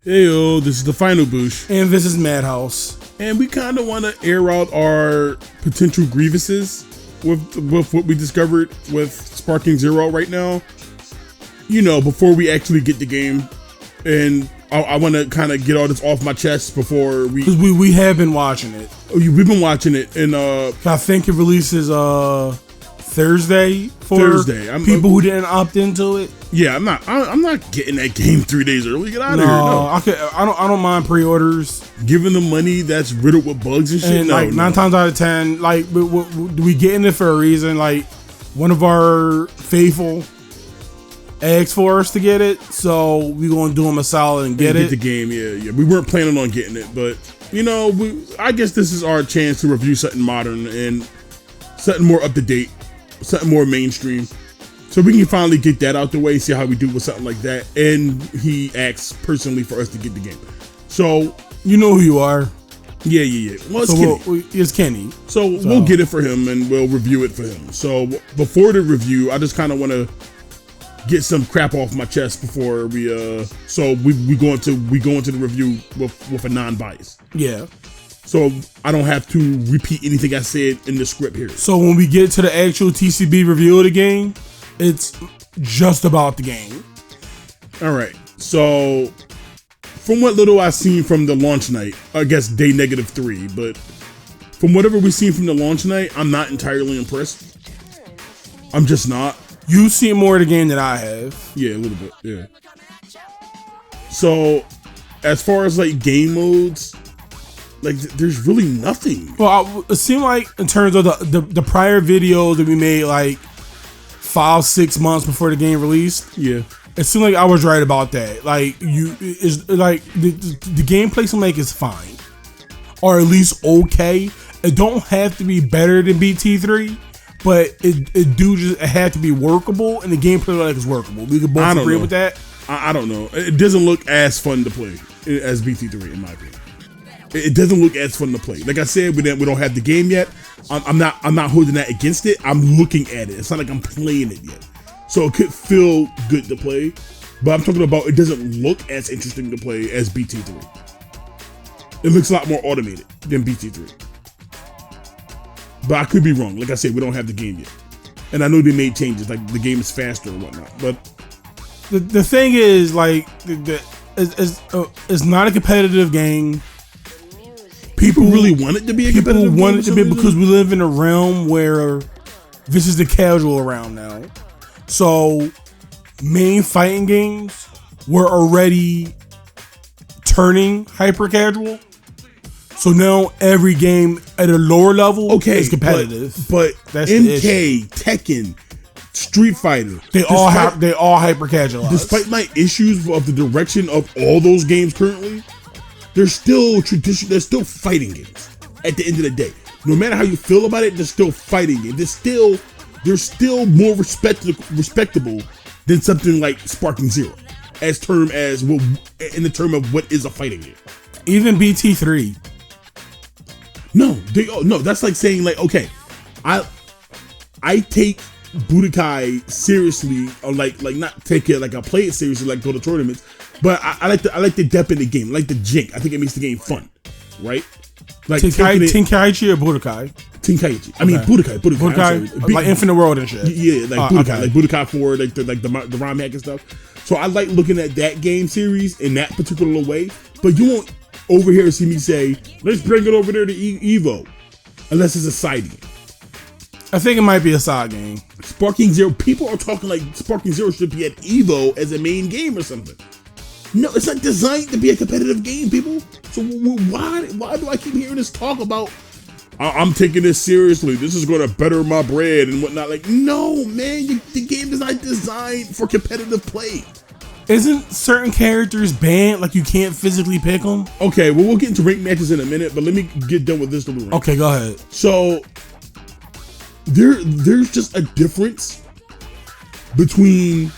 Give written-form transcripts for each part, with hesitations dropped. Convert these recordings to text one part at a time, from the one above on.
Heyo, this is the Final Boosh. And this is Madhouse. And we kind of want to air out our potential grievances with what we discovered with Sparking Zero right now. You know, before we actually get the game. And I want to kind of get all this off my chest before we... Because we have been watching it. We've been watching it. And I think it releases Thursday for people who didn't opt into it. Yeah, I'm not getting that game 3 days early. Get out of here. No, I don't mind pre-orders. Giving them money that's riddled with bugs and shit. And like 9 times out of 10, like we getting it for a reason. Like one of our faithful asked for us to get it, so we gonna do them a solid and get the game. Yeah. We weren't planning on getting it, but you know, I guess this is our chance to review something modern and something more up to date, something more mainstream. So we can finally get that out the way, see how we do with something like that. And he asks personally for us to get the game. So you know who you are. Yeah. Well, it's Kenny. So we'll get it for him and we'll review it for him. So before the review, I just kind of want to get some crap off my chest before we go into the review with a non-bias. Yeah. So I don't have to repeat anything I said in the script here. So when we get to the actual TCB review of the game, it's just about the game. All right. So from what little I've seen from the launch night, I guess day -3, but from whatever we've seen from the launch night, I'm not entirely impressed. I'm just not. You've seen more of the game than I have. Yeah, a little bit. Yeah. So as far as like game modes, like there's really nothing. Well, it seemed like in terms of the prior videos that we made like 5-6 months before the game released. Yeah. It seemed like I was right about that. Like the gameplay seemed like it's fine, or at least okay. It don't have to be better than BT3, but it had to be workable, and the gameplay like is workable. We could both agree with that. I don't know. It doesn't look as fun to play as BT3 in my opinion. It doesn't look as fun to play. Like I said, we don't have the game yet. I'm not holding that against it. I'm looking at it. It's not like I'm playing it yet. So it could feel good to play, but I'm talking about it doesn't look as interesting to play as BT3. It looks a lot more automated than BT3. But I could be wrong. Like I said, we don't have the game yet. And I know they made changes, like the game is faster or whatnot. But the thing is, like, it's not a competitive game. People really want it to be a competitive game. People want it to be because we live in a realm where this is the casual realm now. So main fighting games were already turning hyper casual. So now every game at a lower level is competitive. But that's MK, Tekken, Street Fighter, they all hyper casualized. Despite my issues of the direction of all those games currently, there's still tradition. There's still fighting games. At the end of the day, no matter how you feel about it, there's still fighting games. They're still more respectable than something like Sparking Zero, in the term of what is a fighting game. Even BT3. No, that's like saying like, okay, I take Budokai seriously, or like not take it like I play it seriously, like go to tournaments. But I like the depth in the game, I like the jink. I think it makes the game fun, right? Like Tenkaichi or Budokai? Tenkaichi. I mean Budokai. Like Infinite World and shit. Yeah, like Budokai, like Budokai 4, like the ROM hack and stuff. So I like looking at that game series in that particular way. But you won't over here see me say, let's bring it over there to Evo, unless it's a side game. I think it might be a side game. Sparking Zero. People are talking like Sparking Zero should be at Evo as a main game or something. No, it's not designed to be a competitive game, people. So why do I keep hearing this talk about, I'm taking this seriously, this is going to better my bread and whatnot? Like, no, man, the game is not designed for competitive play. Isn't certain characters banned? Like you can't physically pick them? Okay, well, we'll get into ranked matches in a minute, but let me get done with this. Okay, go ahead. So there's just a difference between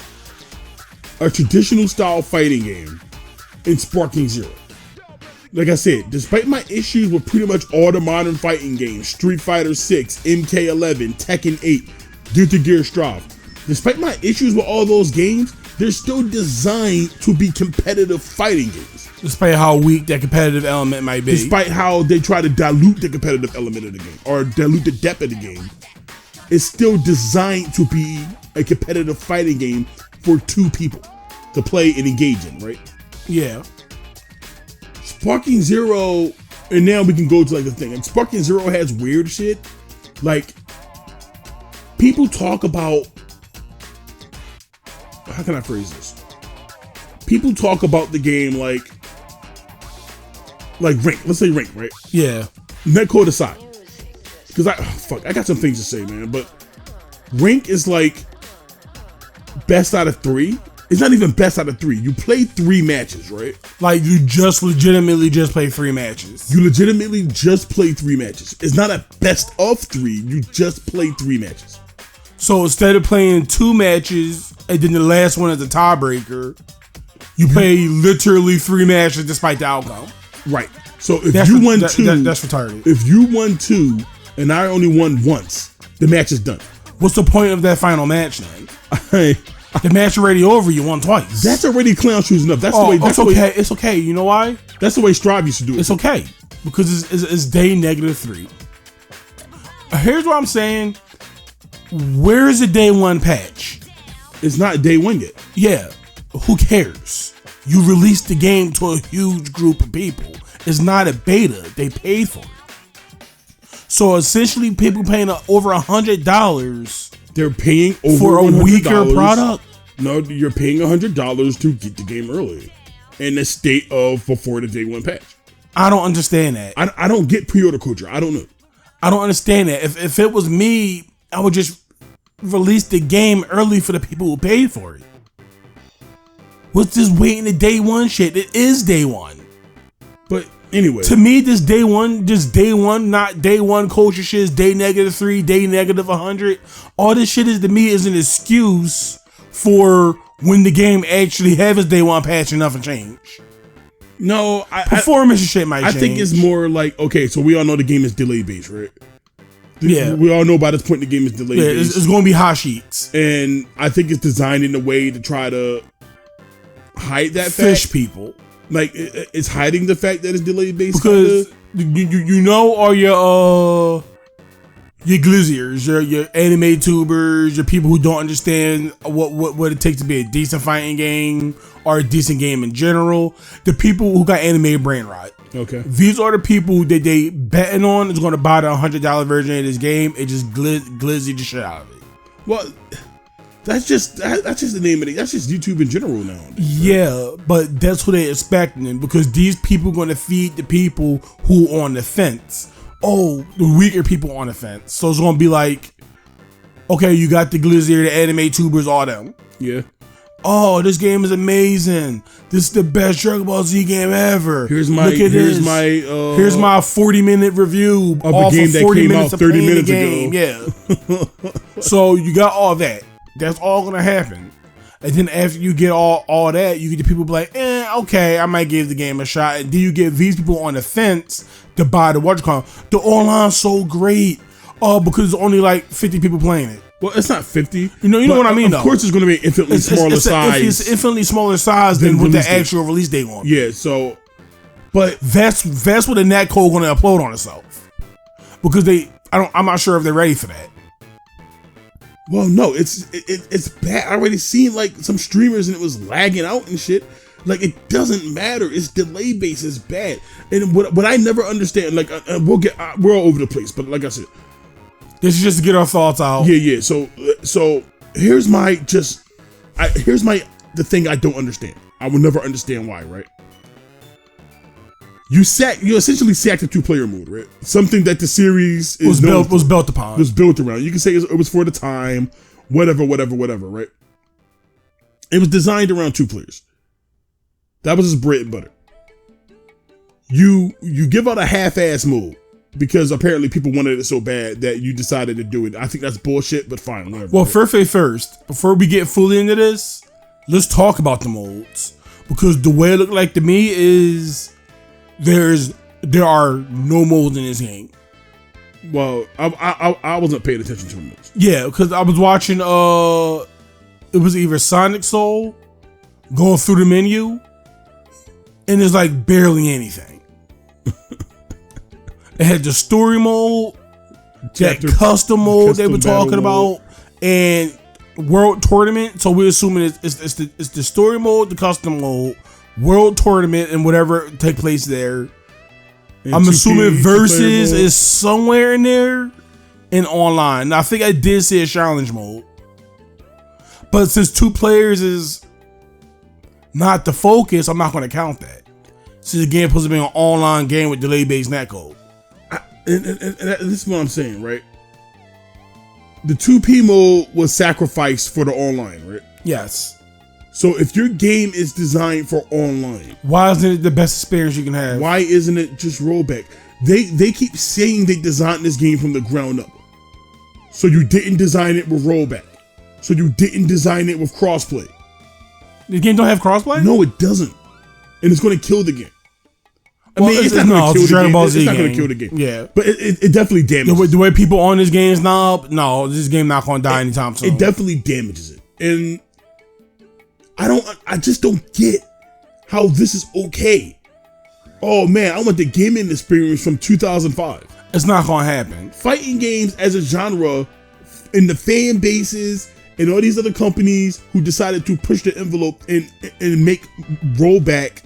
a traditional style fighting game and Sparking Zero. Like I said, despite my issues with pretty much all the modern fighting games, Street Fighter 6, MK11, Tekken 8, Guilty Gear Strive, despite my issues with all those games, they're still designed to be competitive fighting games. Despite how weak that competitive element might be. Despite how they try to dilute the competitive element of the game or dilute the depth of the game, it's still designed to be a competitive fighting game for two people to play and engage in, right? Yeah. Sparking Zero, and now we can go to like the thing. And Sparking Zero has weird shit. Like, people talk about, how can I phrase this? People talk about the game like Rank. Let's say Rank, right? Yeah. Netcode aside, because I got some things to say, man. But Rank is like best out of 3. It's not even best out of 3. You play 3 matches, right? Like, you just legitimately just play 3 matches. You legitimately just play 3 matches. It's not a best of 3. You just play 3 matches. So instead of playing 2 matches and then the last one is a tiebreaker, you play literally 3 matches despite the outcome. Right. So if you won 2, that's retarded. If you won 2 and I only won once, the match is done. What's the point of that final match then? The match already over. You won twice. That's already clown shoes enough. That's the way. That's okay. It's okay. You know why? That's the way Strive used to do it. It's okay because it's day -3. Here's what I'm saying. Where's the day 1 patch? It's not day 1 yet. Yeah. Who cares? You released the game to a huge group of people. It's not a beta. They paid for it. So essentially, people paying over $100. They're paying over for a $100. weaker product. No, you're paying $100 to get the game early, in the state of before the day 1 patch. I don't understand that. I don't get pre-order culture. I don't know. I don't understand that. If it was me, I would just release the game early for the people who paid for it. What's this waiting to day 1 shit? It is day 1. But anyway, to me, this day 1, just day 1, not day 1 culture shit is day -3, day -100. All this shit is to me is an excuse for when the game actually has its day 1 patch and nothing change. No, performance and shit might change. I think it's more like, okay, so we all know the game is delay based, right? Yeah. We all know by this point the game is delay based. It's going to be hot sheets. And I think it's designed in a way to try to hide that fish fact. People. Like, it's hiding the fact that it's delay based. Because you know all your glizziers, your anime tubers, your people who don't understand what it takes to be a decent fighting game or a decent game in general. The people who got anime brain rot. Okay. These are the people that they betting on is going to buy the $100 version of this game and just glizzy the shit out of it. Well, that's just the name of it. That's just YouTube in general now. Yeah, but that's what they're expecting because these people are going to feed the people who on the fence. Oh, the weaker people on the fence. So it's going to be like, okay, you got the glizzier, the anime tubers, all them. Yeah. Oh, this game is amazing. This is the best Dragon Ball Z game ever. Here's my 40-minute review of a game that came out 30 minutes ago. Yeah. So you got all that. That's all gonna happen. And then after you get all that, you get the people be like, okay, I might give the game a shot. And then you get these people on the fence to buy the the online's so great. Oh, because there's only like 50 people playing it. Well, it's not 50. You know what I mean, though. Of course, it's going to be infinitely smaller size. It's infinitely smaller size than what the actual release date on. Yeah, so, but that's what the netcode going to upload on itself. Because I'm not sure if they're ready for that. Well, no, it's bad. I already seen like some streamers and it was lagging out and shit. Like, it doesn't matter. It's delay based. It's bad. And what I never understand, like, we're all over the place, but like I said, this is just to get our thoughts out. Yeah. So here's the thing I don't understand. I will never understand why, right? You essentially sacked a 2-player mode, right? Something that the series was built upon. Was built around. You can say it was for the time, whatever, right? It was designed around 2 players. That was his bread and butter. You give out a half-ass mode because apparently people wanted it so bad that you decided to do it. I think that's bullshit, but fine, whatever. Well, first, before we get fully into this, let's talk about the modes. Because the way it looked like to me is there are no modes in this game. Well, I wasn't paying attention to the modes. Yeah, because I was watching it was either Sonic Soul going through the menu, and there's like barely anything. It had the story mode, Chapter- that custom mode they were custom talking battle about, and world tournament. So we're assuming it's the story mode, the custom mode, world tournament, and whatever take place there. And I'm 2P, assuming versus two-player mode. is somewhere in there, and online. Now, I think I did see a challenge mode, but since 2 players is not the focus, I'm not going to count that. Since the game supposed to be an online game with delay-based netcode. And this is what I'm saying, right? The 2P mode was sacrificed for the online, right? Yes. So if your game is designed for online, Why isn't it the best experience you can have? why isn't it just rollback? They keep saying they designed this game from the ground up. So you didn't design it with rollback. So you didn't design it with crossplay. The game don't have crossplay? No, it doesn't. And it's going to kill the game. Well, it's not gonna a Dragon Ball Z It's not going to game. kill the game. Yeah. But it definitely damages The way people on this game is now, no, this game not going to die anytime soon. it definitely damages it. And I just don't get how this is okay. Oh man, I want the gaming experience from 2005. It's not going to happen. Fighting games as a genre, and the fan bases and all these other companies who decided to push the envelope and make rollback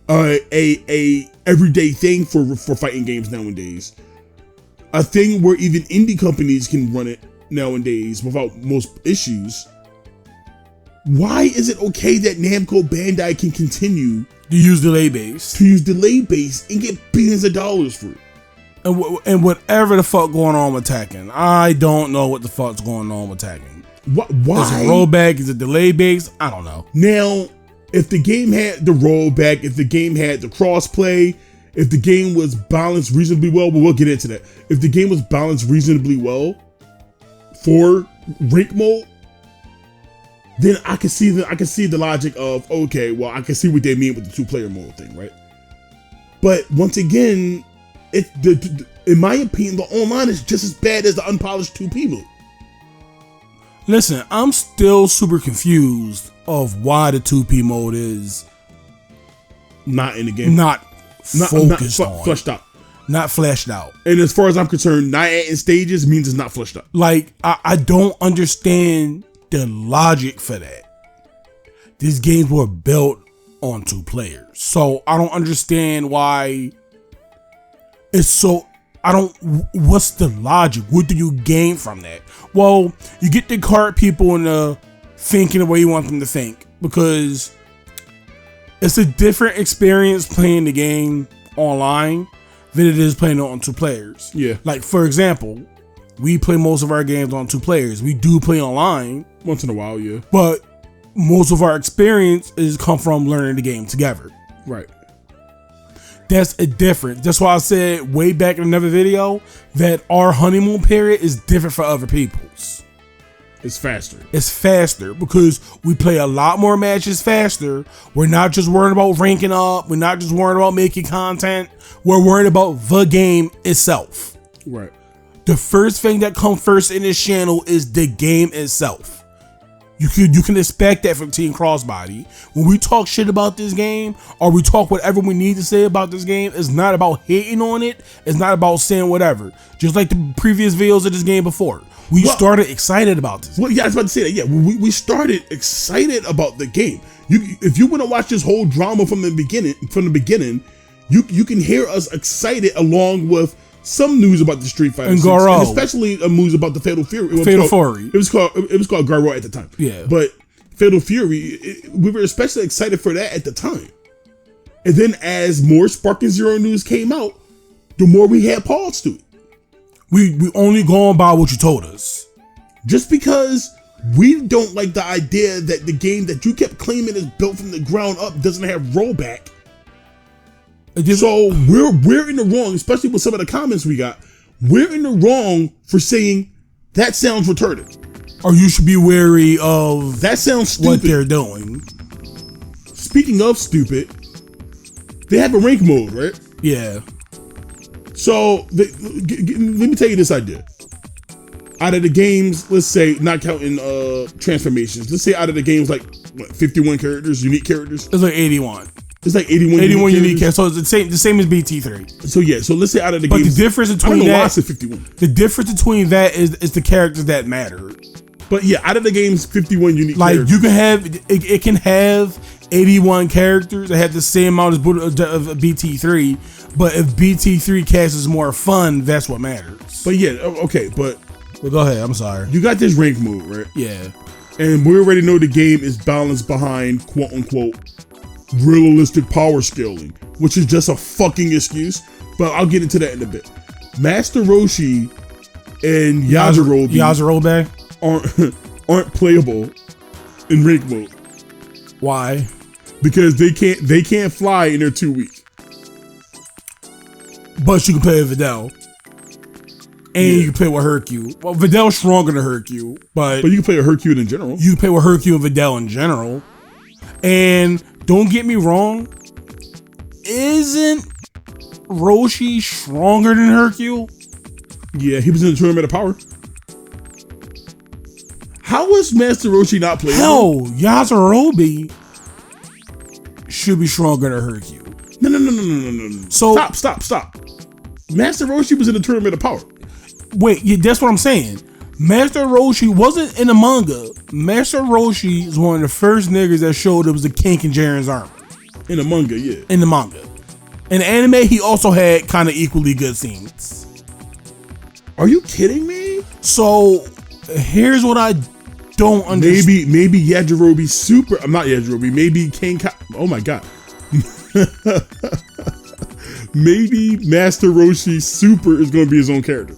a everyday thing for fighting games nowadays. A thing where even indie companies can run it nowadays without most issues. Why is it okay that Namco Bandai can continue To use delay base. to use delay base and get billions of dollars for it? And whatever the fuck going on with Tekken, I don't know what the fuck's going on with Tekken. Why? Is it rollback? Is it delay base? I don't know. Now, if the game had the rollback, if the game had the crossplay, if the game was balanced reasonably well, but we'll get into that. If the game was balanced reasonably well for rank mode, then I can see the logic of, okay, well, I can see what they mean with the 2-player mode thing, right? But once again, in my opinion, the online is just as bad as the unpolished 2P mode. Listen, I'm still super confused of why the 2P mode is Not in the game. not focused on. Fleshed out. Not fleshed out. And as far as I'm concerned, not in stages means it's not fleshed out. Like, I don't understand the logic for that. These games were built on 2 players. So I don't understand why it's so. What's the logic? What do you gain from that? Well, you get to cart people into thinking the way you want them to think, because it's a different experience playing the game online than it is playing it on 2 players. Yeah. Like, for example, we play most of our games on 2 players. We do play online, Once in a while, yeah. but most of our experience is come from learning the game together. Right. That's a difference. That's why I said way back in another video that our honeymoon period is different for other people's. It's faster. It's faster because we play a lot more matches faster. We're not just worried about ranking up. We're not just worried about making content. We're worried about the game itself. Right. The first thing that comes first in this channel is the game itself. You can expect that from Team Crossbody. When we talk shit about this game, or we talk whatever we need to say about this game, it's not about hating on it. It's not about saying whatever. Just like the previous videos of this game before. We started excited about this. Well, yeah, I was about to say that. Yeah, we started excited about the game. If you want to watch this whole drama from the beginning, you can hear us excited along with some news about the Street Fighter And 6, Garo. and especially news about the Fatal Fury. Fury. It was called Garo at the time. Yeah. But Fatal Fury, we were especially excited for that at the time. And then as more Sparking Zero news came out, the more we had pause to it. We only going by what you told us. Just because we don't like the idea that the game that you kept claiming is built from the ground up doesn't have rollback. So we're in the wrong, especially with some of the comments we got. We're in the wrong for saying that sounds retarded. Or you should be wary of That sounds stupid. what they're doing. Speaking of stupid, they have a rank mode, right? Yeah. So let me tell you this idea. Out of the games, let's say, not counting transformations, let's say out of the games like what, 51 characters, unique characters. It's like 81. It's like 81 unique characters. So it's the same as BT3. So yeah, so let's say out of the but game, the difference between I don't know why I that, said 51. The difference between that is the characters that matter. But yeah, out of the game's 51 unique like characters. you can have it can have 81 characters that have the same amount of BT3, but if BT3 cast is more fun, that's what matters. But yeah, okay, but well, go ahead. I'm sorry. You got this rank mode, right? Yeah. And we already know the game is balanced behind quote unquote realistic power scaling, which is just a fucking excuse. But I'll get into that in a bit. Master Roshi and Yajirobe aren't playable in rank mode. Why? Because they can't fly and they're too weak. But you can play with Videl. And you can play with Hercule. Well, Videl's stronger than Hercule, but you can play with Hercule in general. You can play with Hercule and Videl in general. And don't get me wrong, isn't Roshi stronger than Hercule? Yeah, he was in the Tournament of Power. How was Master Roshi not playing? Hell, Yajirobe should be stronger than Hercule. No. So stop. Master Roshi was in the Tournament of Power. Wait, yeah, that's what I'm saying. Master Roshi wasn't in the manga. Master Roshi is one of the first niggas that showed it was a kink in Jiren's armor. In the manga, yeah. In the manga. In the anime, he also had kind of equally good scenes. Are you kidding me? So, here's what I don't understand. Maybe Yajirobe Super. I'm not Yajirobe. Maybe oh my god. Maybe Master Roshi Super is going to be his own character.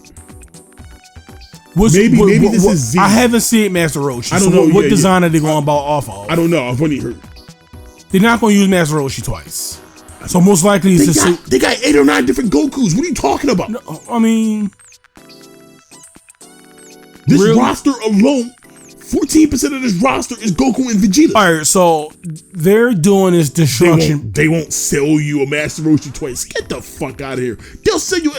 Maybe this is Z. I haven't seen Master Roshi. I don't know. What design are they going off of? I don't know. I've only heard. They're not going to use Master Roshi twice. So most likely it's they got 8 or 9 different Gokus. What are you talking about? No, I mean, this roster alone, 14% of this roster is Goku and Vegeta. All right, so they're doing this destruction. They won't sell you a Master Roshi twice. Get the fuck out of here. They'll sell you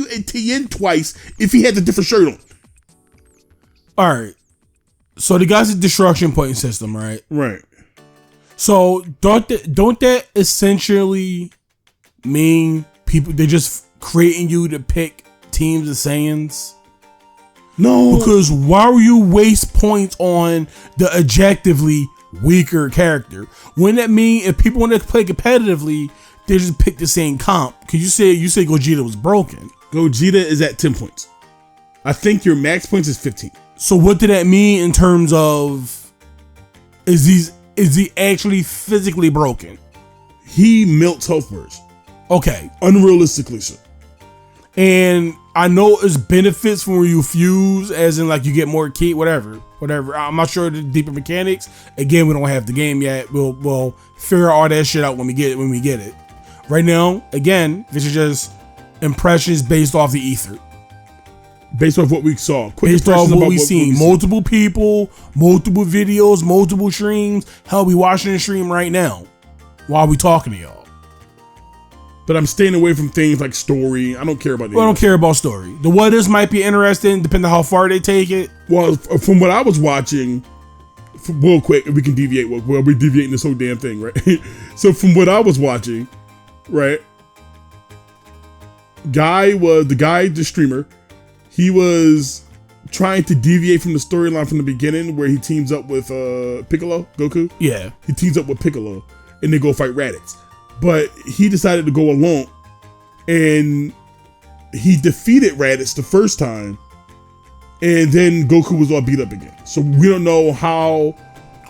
a Tien twice if he had a different shirt on. All right, so they got the destruction point system, right? Right. So don't that essentially mean people they're just creating you to pick teams of Saiyans? No, because why would you waste points on the objectively weaker character? Wouldn't that mean if people want to play competitively, they just pick the same comp? Because you say Gogeta was broken. Gogeta is at 10 points. I think your max points is 15. So what did that mean in terms of is he actually physically broken? He melts health bars. Okay. Unrealistically so. And I know it's benefits when you fuse, as in like you get more key, whatever. I'm not sure the deeper mechanics. Again, we don't have the game yet. We'll figure all that shit out when we get it. Right now, again, this is just impressions based off the ether. Based off what we saw. Based off what we've seen. Multiple people, multiple videos, multiple streams. Hell, we watching the stream right now while we talking to y'all. But I'm staying away from things like story. I don't care about that. Well, I don't care about story. The what is might be interesting, depending on how far they take it. Well, from what I was watching, real quick, we can deviate. Well, we're deviating this whole damn thing, right? So from what I was watching, right? The streamer, he was trying to deviate from the storyline from the beginning where he teams up with Piccolo, Goku. Yeah. He teams up with Piccolo and they go fight Raditz. But he decided to go alone and he defeated Raditz the first time and then Goku was all beat up again. So we don't know how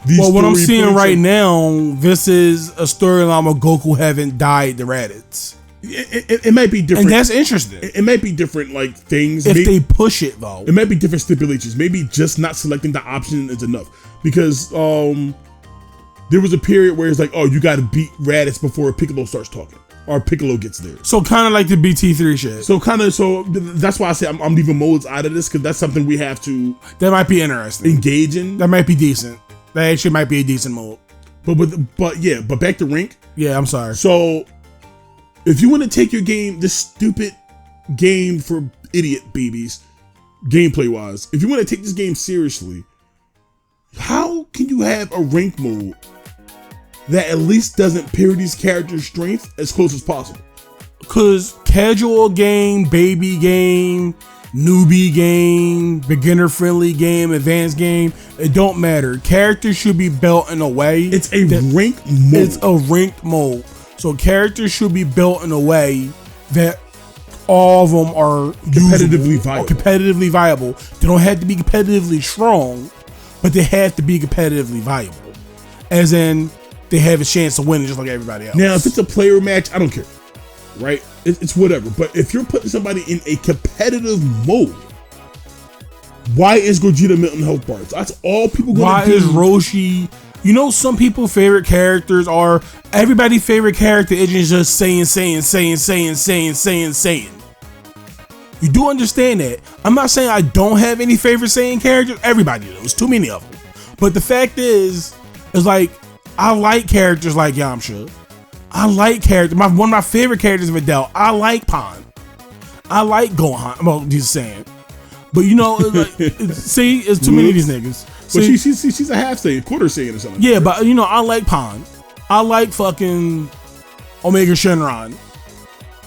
these what I'm seeing right now, this is a storyline where Goku haven't died to Raditz. It might be different. And that's interesting. It might be different like things. If they push it though. It might be different stipulations. Maybe just not selecting the option is enough. Because there was a period where it's like, oh, you got to beat Raditz before Piccolo starts talking. Or Piccolo gets there. So kind of like the BT3 shit. So that's why I say I'm leaving modes out of this because that's something we have to. That might be interesting. Engage in. That might be decent. That actually might be a decent mode. But back to rank. Yeah, I'm sorry. So if you want to take your game, this stupid game for idiot babies, gameplay wise, if you want to take this game seriously, how can you have a rank mode that at least doesn't pair these characters' strength as close as possible? Because casual game, baby game, newbie game, beginner friendly game, advanced game, it don't matter. Characters should be built in a way. It's a ranked mode. It's a ranked mode. So characters should be built in a way that all of them are competitively viable. They don't have to be competitively strong, but they have to be competitively viable. As in, they have a chance to win just like everybody else. Now, if it's a player match, I don't care. Right? It's whatever. But if you're putting somebody in a competitive mode, why is Gogeta Milton health bars? That's all people go to do. Why is Roshi? You know, some people's favorite characters are, everybody's favorite character isn't just saying. You do understand that. I'm not saying I don't have any favorite Saiyan characters. Everybody does. Too many of them. But the fact is like, I like characters like Yamcha. I like characters. One of my favorite characters of Adele. I like Pan. I like Gohan. Well, just saying. But you know, see, it's too many of these niggas. But she's a half Saiyan, quarter Saiyan or something. Yeah, but you know, I like Pan. I like fucking Omega Shenron.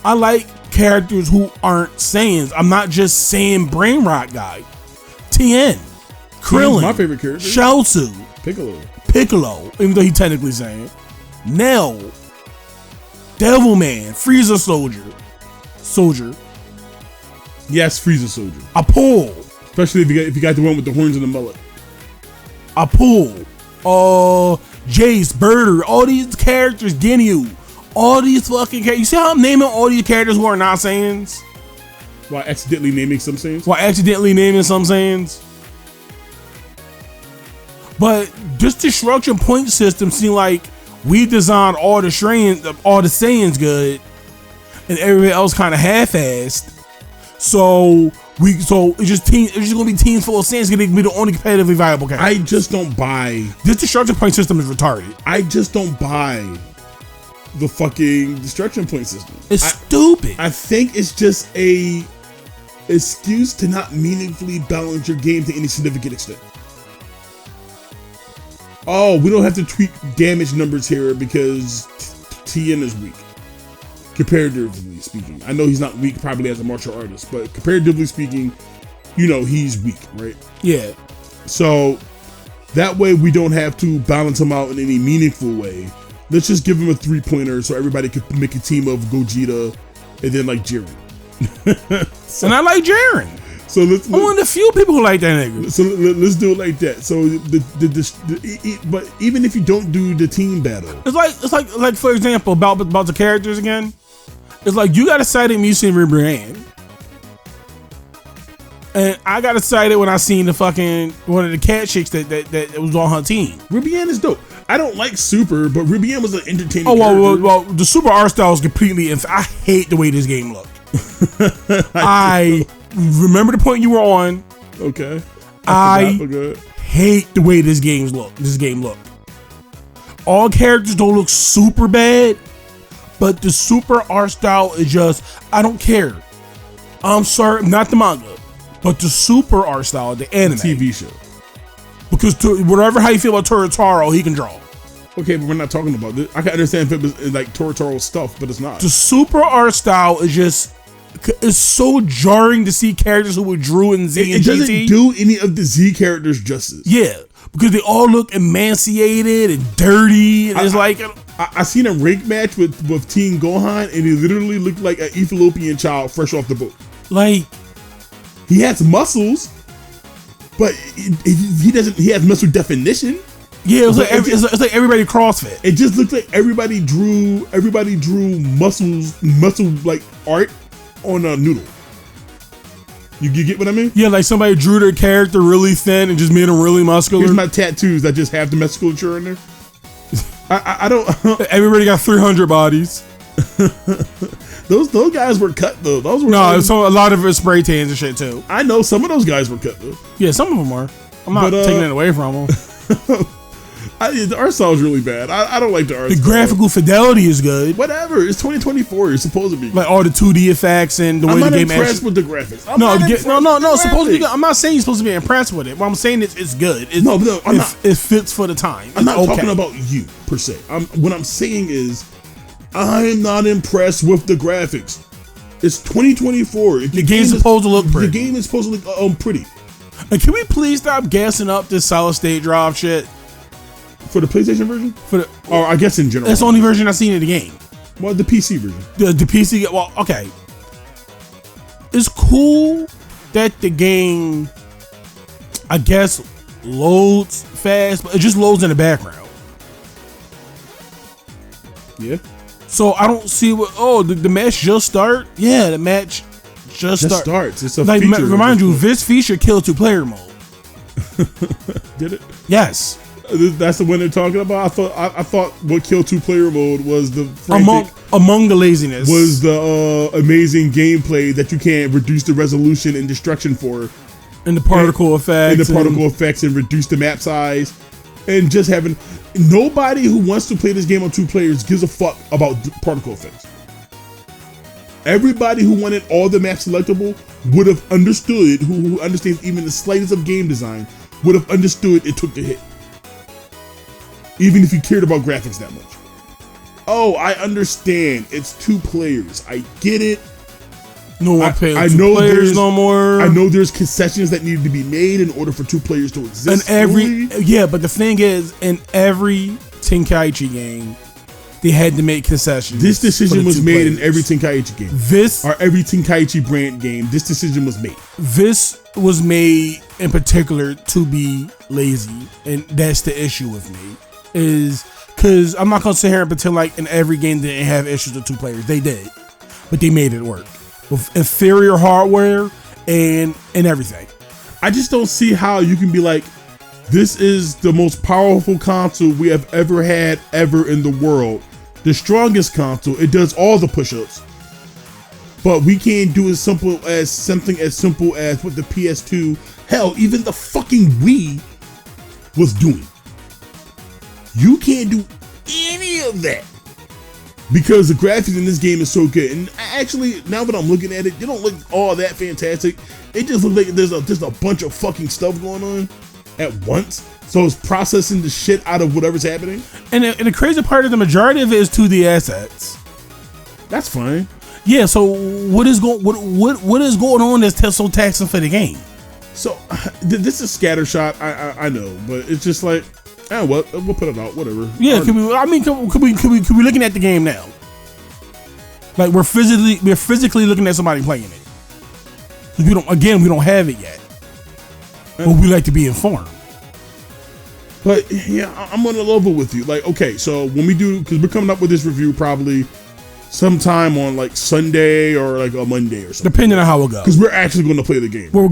I like characters who aren't Saiyans. I'm not just saying brain rot guy. Tien, Krillin, my favorite character. Shelsu, Piccolo, even though he technically Saiyan. Nell, Devilman, Frieza Soldier. Yes, Frieza Soldier. Apul, especially if you got the one with the horns and the mullet. Apul, Jace, Birder, all these characters, Ginyu, all these fucking characters. You see how I'm naming all these characters who are not Saiyans? While accidentally naming some Saiyans? But just the structure point system seem like we designed all the Saiyans good and everybody else kind of half-assed. So it's just gonna be teams full of Saiyans gonna be the only competitively viable characters. I just don't buy. This destruction point system is retarded. I just don't buy the fucking destruction point system. It's stupid. I think it's just a excuse to not meaningfully balance your game to any significant extent. Oh, we don't have to tweak damage numbers here because Tien is weak. Comparatively speaking. I know he's not weak probably as a martial artist, but comparatively speaking, you know, he's weak, right? Yeah. So that way we don't have to balance him out in any meaningful way. Let's just give him a 3-pointer so everybody could make a team of Gogeta and then like Jiren. And I like Jiren. So I'm one of the few people who like that nigga. So let's do it like that. So but even if you don't do the team battle, it's like for example about the characters again. It's like you got excited when you seen Ribrianne. And I got excited when I seen the fucking one of the cat chicks that was on her team. Ribrianne is dope. I don't like Super, but Ribrianne was an entertaining well, the Super art style is completely I hate the way this game looked. I remember the point you were on. Okay. I hate the way this game looked. All characters don't look super bad, but the Super art style is just, I don't care. I'm sorry, not the manga, but the Super art style, the anime. TV show. Because whatever how you feel about Toritaro, he can draw. Okay, but we're not talking about this. I can understand if it was like Toritaro stuff, but it's not. The Super art style is just, it's so jarring to see characters who were drew in Z and GT. It doesn't do any of the Z characters justice. Yeah, because they all look emaciated and dirty. And it's like I seen a rank match with Team Gohan, and he literally looked like an Ethiopian child fresh off the boat. Like, he has muscles, but he doesn't. He has muscle definition. Yeah, it's like everybody CrossFit. It just looked like everybody drew muscle like art on a noodle. You get what I mean? Yeah, like somebody drew their character really thin and just made him really muscular. Here's my tattoos that just have the musculature in there. I don't. Everybody got 300 bodies. Those guys were cut though. Those were a lot of it spray tans and shit too. I know some of those guys were cut though. Yeah, some of them are. I'm not taking it away from them. The art style is really bad. I don't like the art. The style. graphical fidelity is good. Whatever. It's 2024. It's supposed to be. Like all the 2D effects and the way the game. I'm not impressed with the graphics. No. Supposed to be good. I'm not saying you're supposed to be impressed with it. What I'm saying is it's good. I'm not. It fits for the time. I'm not talking about you per se. What I'm saying is, I'm not impressed with the graphics. It's 2024. The game's supposed to look pretty. The game is supposed to look pretty. And can we please stop gassing up this solid state drive shit? For the PlayStation version? Or I guess in general. That's the only version I've seen of the game. Well, the PC version. The PC, well, okay. It's cool that the game, I guess, loads fast, but it just loads in the background. Yeah. So I don't see the match just start? Yeah, the match just starts. It's a like, feature. Remind you, this feature killed 2-player mode. Did it? Yes. That's the one they're talking about. I thought what killed 2-player mode was the among the laziness was the amazing gameplay that you can't reduce the resolution and destruction for, and the particle effects and reduce the map size, and just having nobody who wants to play this game on 2 players gives a fuck about particle effects. Everybody who wanted all the maps selectable would have understood, who understands even the slightest of game design, would have understood it took the hit. Even if you cared about graphics that much. Oh, I understand. It's 2 players. I get it. No one playing 2 players no more. I know there's concessions that need to be made in order for 2 players to exist. But the thing is, in every Tenkaichi game, they had to make concessions. This decision was made in every Tenkaichi game. Every Tenkaichi brand game, this decision was made. This was made in particular to be lazy, and that's the issue with me. Is because I'm not gonna sit here and pretend like in every game they didn't have issues with 2 players. They did, but they made it work with inferior hardware and everything. I just don't see how you can be like, this is the most powerful console we have ever had in the world, the strongest console. It does all the push-ups, but we can't do something as simple as what the PS2, hell, even the fucking Wii was doing. You can't do any of that because the graphics in this game is so good. And actually, now that I'm looking at it, they don't look all that fantastic. It just looks like there's a bunch of fucking stuff going on at once. So it's processing the shit out of whatever's happening. And the crazy part is the majority of it is 2D assets. That's fine. Yeah. So what is going on that's so taxing for the game? So this is scattershot. I know, but it's just like. Oh, well, we'll put it out. Whatever. Yeah, could we looking at the game now? Like we're physically looking at somebody playing it. We don't have it yet, but we like to be informed. But yeah, I'm on a level with you. Like, okay, so when we do, because we're coming up with this review probably sometime on like Sunday or like a Monday or something. Depending on how it goes. Because we're actually going to play the game. We're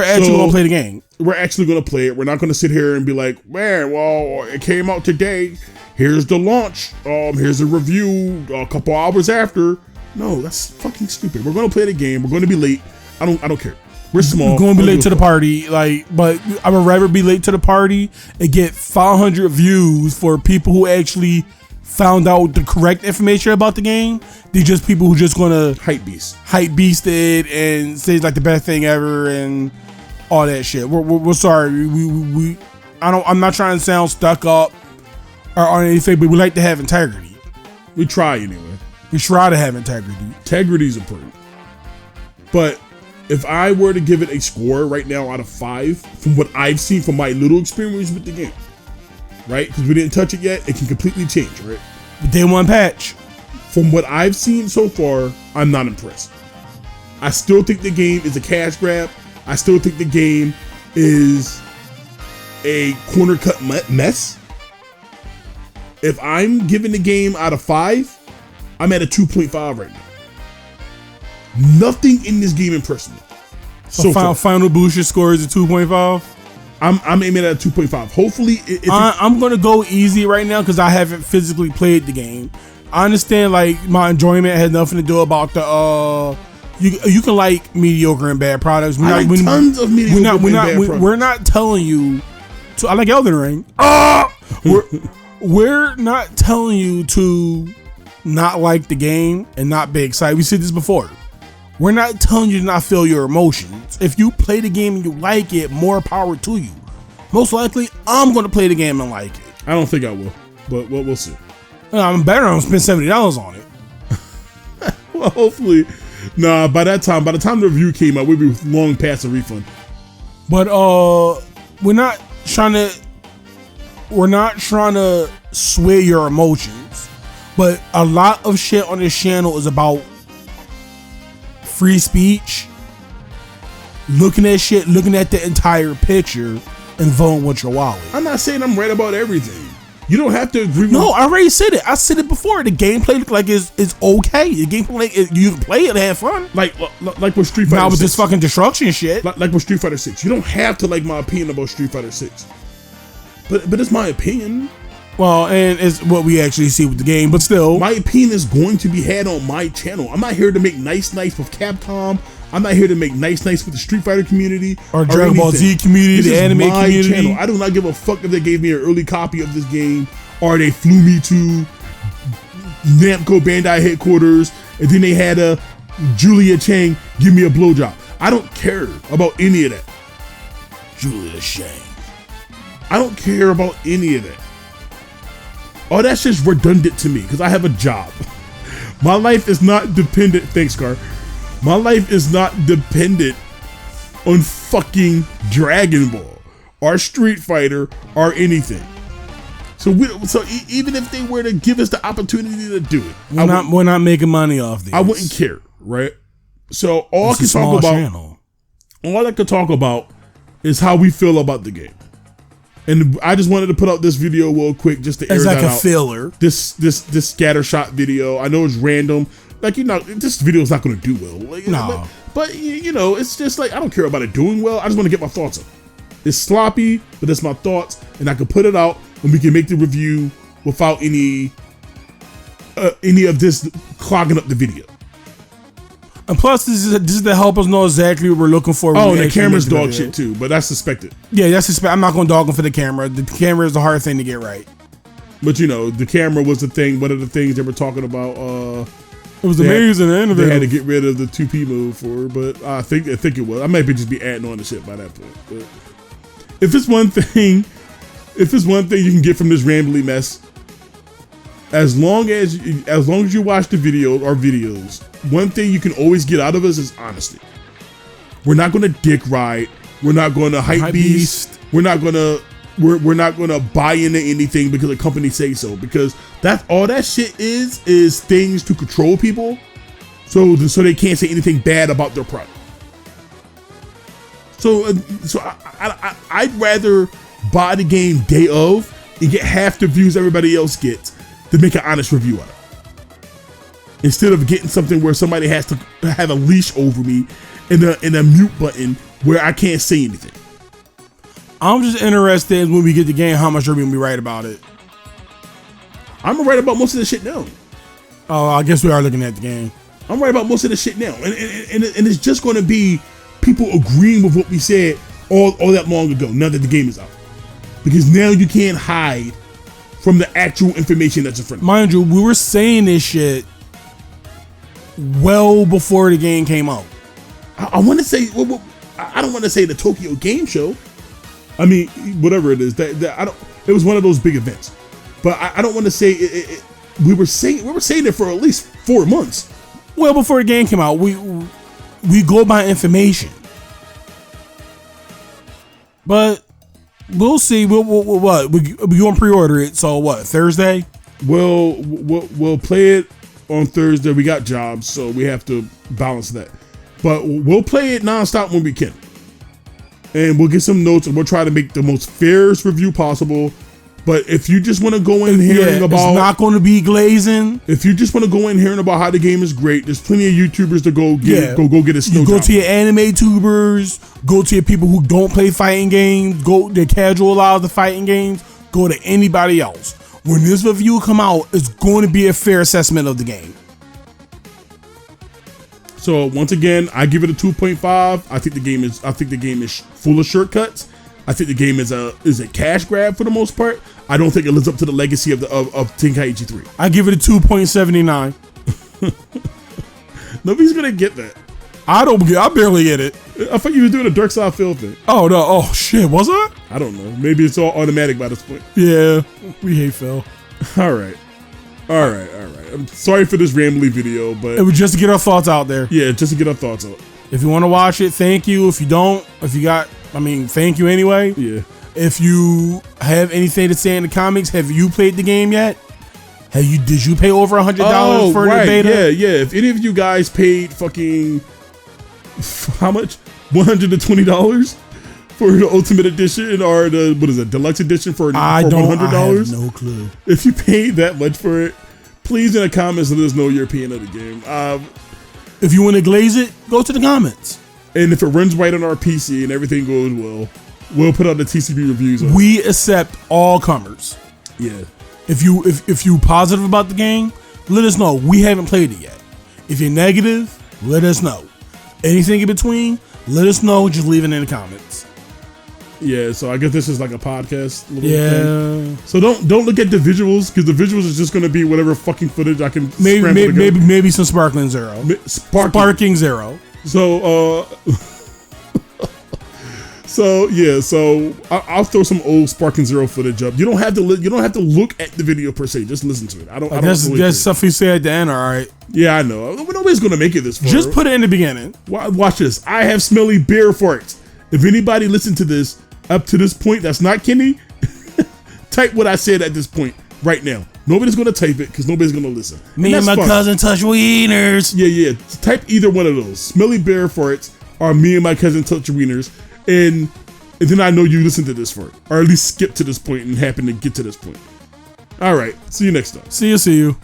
actually going to play the game. We're actually going to play it. We're not going to sit here and be like, man, well, it came out today. Here's the launch. Here's a review a couple hours after. No, that's fucking stupid. We're going to play the game. We're going to be late. I don't care. We're small. We're going to be late to the party. But I would rather be late to the party and get 500 views for people who actually found out the correct information about the game. They're just people who just gonna hype beast it and say it's like the best thing ever and all that shit. We're sorry. I'm not trying to sound stuck up or anything, but we like to have integrity. We try anyway. We try to have integrity. Integrity is important. But if I were to give it a score right now out of 5, from what I've seen from my little experience with the game, right? Because we didn't touch it yet, it can completely change, right? Day 1 patch. From what I've seen so far, I'm not impressed. I still think the game is a cash grab. I still think the game is a corner cut mess. If I'm giving the game out of 5, I'm at a 2.5 right now. Nothing in this game impressed me. So final booster score is a 2.5. I'm aiming at a 2.5. Hopefully, I'm gonna go easy right now because I haven't physically played the game. I understand like my enjoyment has nothing to do about the you can like mediocre and bad products. Tons of mediocre and bad products. We're not telling you to. I like Elden Ring. We're not telling you to not like the game and not be excited. We said this before. We're not telling you to not feel your emotions. If you play the game and you like it, more power to you. Most likely, I'm going to play the game and like it. I don't think I will, but we'll see. I'm better. I'm spend $70 on it. Well, hopefully, nah. By the time the review came out, we'd be long past a refund. But we're not trying to sway your emotions. But a lot of shit on this channel is about free speech, looking at shit, looking at the entire picture, and voting with your wallet. I'm not saying I'm right about everything. You don't have to agree with No, I already said it. I said it before. The gameplay look like it's okay. The gameplay, you can play it and have fun. Like with Street Fighter. Now with 6. this fucking destruction shit. Like with Street Fighter 6. You don't have to like my opinion about Street Fighter 6. But it's my opinion. Well, and it's what we actually see with the game, but still. My opinion is going to be had on my channel. I'm not here to make nice with Capcom. I'm not here to make nice with the Street Fighter community. Or Dragon Ball Z community, the anime community. Channel. I do not give a fuck if they gave me an early copy of this game or they flew me to Namco Bandai headquarters and then they had a Julia Chang give me a blowjob. I don't care about any of that. Julia Chang. I don't care about any of that. Oh, that's just redundant to me because I have a job. My life is not dependent. Thanks, Car. My life is not dependent on fucking Dragon Ball or Street Fighter or anything. So even if they were to give us the opportunity to do it, we're not making money off these. I wouldn't care, right? So all I can talk about is how we feel about the game. And I just wanted to put out this video real quick just to air that out. As like a filler. This scattershot video. I know it's random. Like, you know, this video is not going to do well. Like, no. But, you know, it's just like, I don't care about it doing well. I just want to get my thoughts on it. It's sloppy, but it's my thoughts. And I can put it out and we can make the review without any of this clogging up the video. And plus, this is to help us know exactly what we're looking for. Oh, and the camera's dog shit too, but that's suspected. Yeah, that's suspected. I'm not going to dog them for the camera. The camera is the hard thing to get right. But you know, the camera was the thing. One of the things they were talking about. It was amazing and innovative. They had to get rid of the 2P move for, but I think it was. I might just be adding on the shit by that point. But if it's one thing you can get from this rambly mess, as long as you watch the videos, one thing you can always get out of us is honesty. We're not going to dick ride. We're not going to hype beast. We're not going to buy into anything because the company say so. Because that's all that shit is things to control people, so they can't say anything bad about their product. So I'd rather buy the game day of and get half the views everybody else gets to make an honest review out of it. Instead of getting something where somebody has to have a leash over me and a mute button where I can't say anything. I'm just interested when we get the game how much are we gonna be right about it. I'm gonna write about most of the shit now. Oh, I guess we are looking at the game. I'm right about most of the shit now, and it's just gonna be people agreeing with what we said all that long ago. Now that the game is out, because now you can't hide from the actual information that's in front of you. Mind you, we were saying this shit well before the game came out. I want to say, I don't want to say the Tokyo Game Show. I mean, whatever it is, that I don't. It was one of those big events, but I don't want to say it. We were saying it for at least 4 months. Well, before the game came out, we go by information, but we'll see. We'll gonna pre-order it. So what? Thursday? We'll play it on Thursday. We got jobs, so we have to balance that. But we'll play it nonstop when we can, and we'll get some notes, and we'll try to make the most fairest review possible. But if you just want to go in hearing about, it's not going to be glazing. If you just want to go in hearing about how the game is great, there's plenty of YouTubers to go get a snow. You go to your anime tubers, go to your people who don't play fighting games, go the casualize the fighting games, go to anybody else. When this review come out, it's going to be a fair assessment of the game. So once again, I give it a 2.5. I think the game is full of shortcuts. I think the game is a cash grab for the most part. I don't think it lives up to the legacy of Tenkaichi 3. I give it a 2.79. Nobody's gonna get that. I barely get it. I thought you were doing a Dark Side Phil thing. Oh no! Oh shit! Was I? I don't know. Maybe it's all automatic by this point. Yeah, we hate Phil. All right. I'm sorry for this rambly video, but It was just to get our thoughts out there. yeah, just to get our thoughts out. If you want to watch it, thank you. If you don't, thank you anyway. Yeah. If you have anything to say in the comments, have you played the game yet? Did you pay over $100 for the beta? Yeah. If any of you guys paid fucking how much? $120 for the Ultimate Edition or the Deluxe Edition for $100? I have no clue. If you paid that much for it, please in the comments let us know your opinion of the game. If you want to glaze it, go to the comments. And if it runs right on our PC and everything goes well, we'll put out the TCB reviews on it. We accept all comers. Yeah. If you positive about the game, let us know. We haven't played it yet. If you're negative, let us know. Anything in between, let us know. Just leave it in the comments. Yeah, so I guess this is like a podcast. Yeah. Thing. So don't look at the visuals because the visuals is just gonna be whatever fucking footage I can. Maybe some Sparkling Zero. Sparking Zero. So so I'll throw some old Sparking Zero footage up. You don't have to look at the video per se. Just listen to it. I don't. That's stuff we say at the end. All right. Yeah, I know. Nobody's gonna make it this far. Just put it in the beginning. Watch this. I have smelly beer farts. If anybody listened to this up to this point, that's not Kenny. Type what I said at this point right now. Nobody's gonna type it because nobody's gonna listen. Me and my cousin touch wieners. Yeah. Type either one of those. Smelly bear farts or me and my cousin touch wieners, and then I know you listened to this far, or at least skip to this point and happen to get to this point. All right. See you next time. See you.